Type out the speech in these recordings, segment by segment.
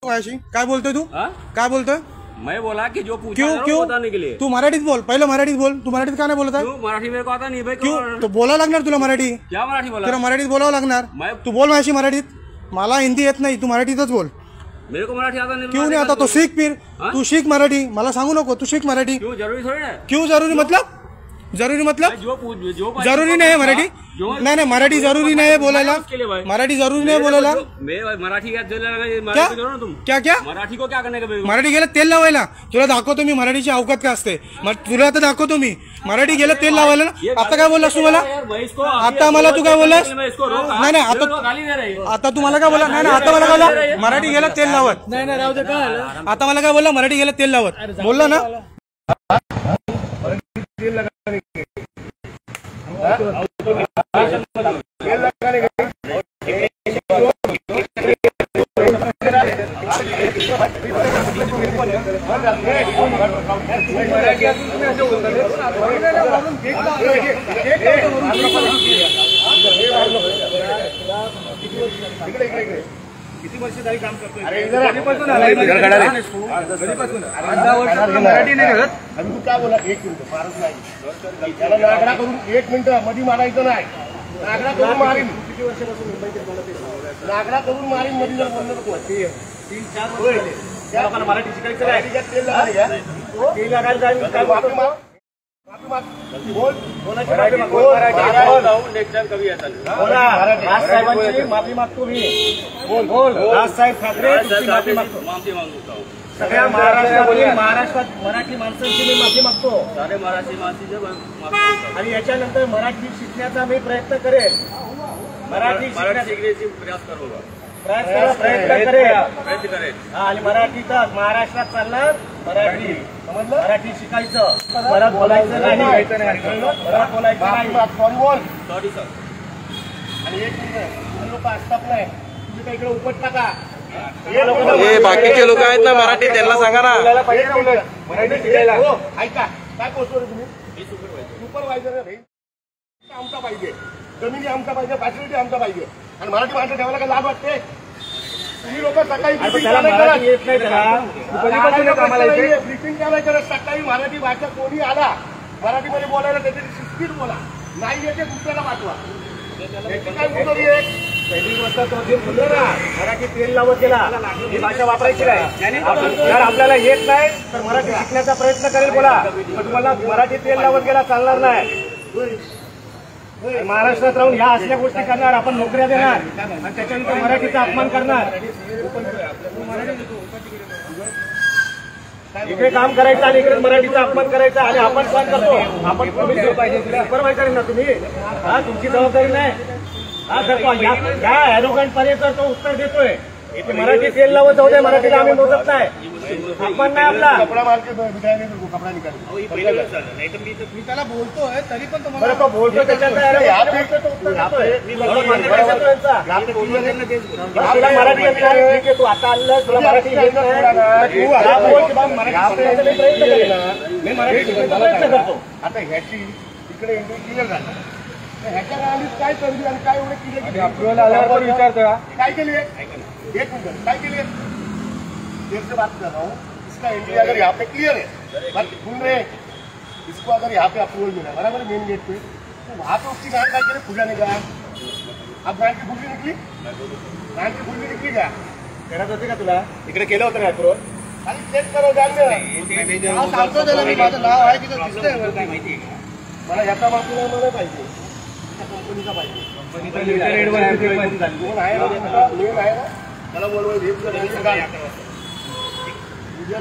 काय बोलतोय तू? काय बोलतोय? मैं बोला कि जो पूछा क्यों बताने के लिए तू मराठीत बोल, पहिलं मराठीत बोल। तू मराठीत का नाही बोलत आहे? मराठी मेरे को आता नहीं भाई। क्यों? तो बोलावं लागणार तुला मराठी। क्या मराठी बोला? तुला मराठीत बोलावं लागणार। तू बोल माझी मराठीत, मला हिंदी येत नाही, तू मराठीतच बोल। मेरे को मराठी आता नहीं। क्यों नहीं आता? तो सीख फिर, तू सीख मराठी, मला सांगू नको, तू सीख मराठी। क्यों जरूरी थोड़ी है? क्यों जरूरी मतलब? जरूरी मतलब जो जरूरी नाही मराठी। नाही नाही, मराठी जरूरी नाही बोलायला, मराठी जरूरी नाही बोलायला। मराठी क्या क्या मराठी को क्या करने का? मराठी गेलं तेल लावायला। तुला दाखवतो मी मराठीची अवकात काय असते, तुला आता दाखवतो मी मराठी गेलं तेल लावायला ना। आता काय बोललास तू मला? आता मला तू काय बोललास? नाही नाही, आता तू मला काय बोलला? नाही नाही, आता मला काय बोलला? मराठी गेलं तेल लावत। नाही नाही, राहू दे। काय आता मला काय बोलला? मराठी गेलं तेल लावत बोलला ना। किती वर्ष झाली काम करतोय? मराठी नाही घडत। आणि तू काय बोला? 1 मिनिट फारच नाही, त्याला नागडा करून 1 मिनिट मध्ये मारायचं नाही। नागडा करून मारीन। किती वर्षापासून मुंबईत बोलत? नागडा करून मारीन मध्ये जर बोललं नको। 3-4 वर्ष त्या लोकांना मराठी शिकायचं नाही। तेल लागायला जाईल, काय माफी माग, माफी माग, बोल मराठी माफी मागतो मी। बोल बोल राजसाहेब ठाकरे, तुमची माफी मागतो। माफी मागतो सगळ्या महाराष्ट्रात मराठी माणसांची मी माफी मागतो। सारे मराठी माणसाचे माफी। आणि याच्यानंतर मराठी शिकण्याचा मी प्रयत्न करेल। मराठी शिकण्याची प्रयास करू, प्रयत्न करेल। आणि मराठीचा महाराष्ट्रात चालणार मराठी, समजलं? मराठी शिकायचं, परत बोलायचं नाही, परत बोलायचं नाही। बोल सॉरी सर। आणि 1 मिनिट, लोक असतात नाही, तुम्ही काही इकडे उपट टाका। बाकीचे लोक आहेत ना मराठी, त्यांना सांगा ना मराठी शिकायला। ऐका, काय पोहोचतो तुम्ही? सुपरवायझर आमचा पाहिजे, जमिनी आमचा पाहिजे, फॅसिलिटी आमचा पाहिजे। आणि मराठी माणसं ठेवायला काय लाज वाटते? तुम्ही लोक सकाळी ब्रिफिंग काय नाही करत? सकाळी मराठी भाषा कोणी आला मराठीमध्ये बोलायला त्याची शिस्तीत बोला, नाही येते दुसऱ्याला पाठवा। काय मुद्दोरी आहे? पहिली गोष्ट तो जे बोललो ना, मराठी तेल लावत गेला, ही भाषा वापरायची नाही। जर आपल्याला येत नाही तर मराठी शिकण्याचा प्रयत्न करेल बोला, पण तुम्हाला मराठी तेल लावत गेला चालणार नाही। महाराष्ट्रात राहून ह्या असल्या गोष्टी करणार, आपण नोकऱ्या देणार आणि त्याच्यानंतर मराठीचा अपमान करणार। इकडे काम करायचं आणि इकडे मराठीचा अपमान करायचा, आणि आपण काम करतो। आपण सुपरवायझर ना तुम्ही, हा तुमची जबाबदारी नाही। हा सर, ह्या ॲरोगंट पर्यंत तो उत्तर देतोय की मराठी तेल लावत जाऊ दे, मराठीला आम्ही मोजत नाही, आपण नाही आपला कपडा मार्केट कपडा निकाल। मी त्याला बोलतोय तरी पण तुम्हाला तो बोलतो त्याच्यात मराठी तू आता आलं, तुला मराठी मी मराठी प्रयत्न करतो। आता ह्याची इकडे एंट्री क्लिअर झाली, ह्याच्या गाडीत काय करली आणि काय एवढे केले? अप्रुव्हल आल्यावर विचारतो काय केली? 1 मिनिट, काय केली? देर से बात कर रहा हूँ, इसका एंट्री अगर यहाँ पे क्लियर है, बात सुन रहे, इसको अगर यहाँ पे अप्रूवल मिला बराबर मेन गेट पे, तो वहाँ पे उसकी गाड़ी क्या खुला नहीं गया। अब गाड़ी की खुली निकली, गाड़ी की खुली निकली क्या? करत होती का तुला? इकडे केलं होतं का अप्रूवल? खाली चेक करो गाडी सांगतो त्याला मी, माझं नाव आहे तिथं दिसतंय माहिती। मला याचा बाजू नाही, मला पाहिजे कंपनीचा पाहिजे। कंपनीचा आहे ना, त्याला बोलवाय उद्या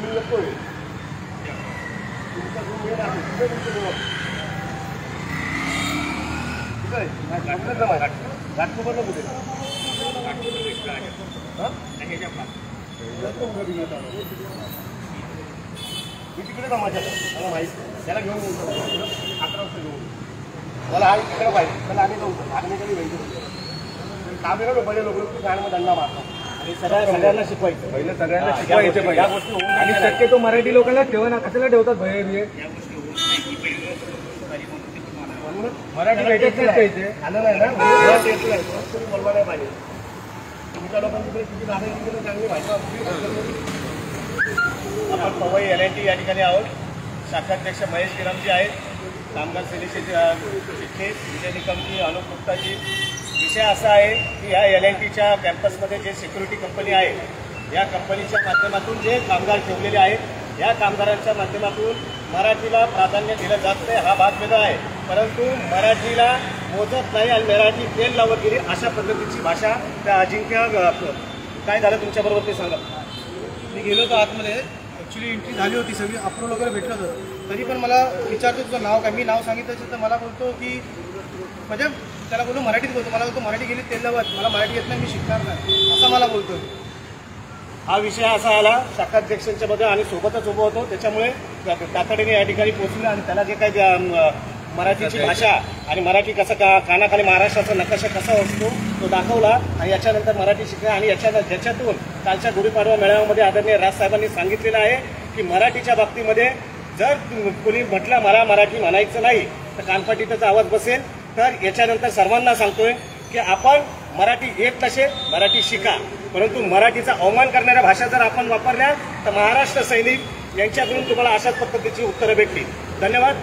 मी येतोय। तुमचा जो मेन आहे घाटकोपरला कुठे? मी तिकडे माझ्या मला माहिती, त्याला घेऊन 11 वाजता घेऊन मला हा तिकडे पाहिजे, त्याला आम्ही जाऊ आग्नेकडे व्हायचं काम आहे ना। पहिले लोक गाण्यामध्ये दंडा मारतात आणि सगळ्यांना शिकवायचं, पहिलं सगळ्यांना शिकवायचं या गोष्टी। आणि शक्यतो मराठी लोकांना ठेवा ना, कशाला ठेवतात भय बिये? मराठी भेटत नाही, आलं नाही ना, बोलवा नाही पाहिजे। तुमच्या लोकांकडे किती नागरिक चांगली माहिती आपण पवई LNT या ठिकाणी आहोत. शाखाध्यक्ष महेश गिरामजी आहेत, कामगार सेनेचे चिठ्ठीस विजय निकमजी, अनुप गुप्ताजी. विषय असा आहे की या LNTच्या कॅम्पसमध्ये जे सिक्युरिटी कंपनी आहे, या कंपनीच्या माध्यमातून जे कामगार ठेवलेले आहेत, या कामगारांच्या माध्यमातून मराठीला प्राधान्य दिलं जात नाही. हा भाग वेगळा आहे, परंतु मराठीला मोजत नाही आणि मराठी तेल लावत गेली अशा पद्धतीची भाषा त्या अजिंक्य. काय झालं तुमच्याबरोबर ते सांगा. मी गेलो होतो आतमध्ये, ॲक्च्युली एंट्री झाली होती, सगळी अप्रूव्हल वगैरे भेटलं होतं. तरी पण मला विचारतो तुझं नाव काय. मी नाव सांगितलं तर मला बोलतो की म्हणजे त्याला बोलतो मराठीत बोलतो. मला बोलतो मराठी गेली तेल लावत, मला मराठी येत नाही, मी शिकणार नाही असं मला बोलतो. हा विषय असा आला शाखाध्यक्षांच्या मध्ये आणि सोबतच उभं होतो, त्याच्यामुळे तातडीने या ठिकाणी पोहोचले आणि त्याला जे काही मराठीची भाषा आणि मराठी कसं कानाखाली महाराष्ट्राचा नकाशा कसा असतो तो दाखवला आणि याच्यानंतर मराठी शिकला. आणि ज्याच्यातून कालच्या गुढीपाडवा मेळाव्यामध्ये आदरणीय राजसाहेबांनी सांगितलेलं आहे की मराठीच्या बाबतीमध्ये जर कोणी म्हटलं मला मराठी म्हणायचं नाही तर कानफाटीतच आवाज बसेल. तर याच्यानंतर सर्वांना सांगतोय की आपण मराठी येत नसे मराठी शिका, परंतु मराठीचा अवमान करणाऱ्या भाषा जर आपण वापरल्या तर महाराष्ट्र सैनिक यांच्याकडून तुम्हाला अशाच पद्धतीची उत्तरं भेटली. धन्यवाद.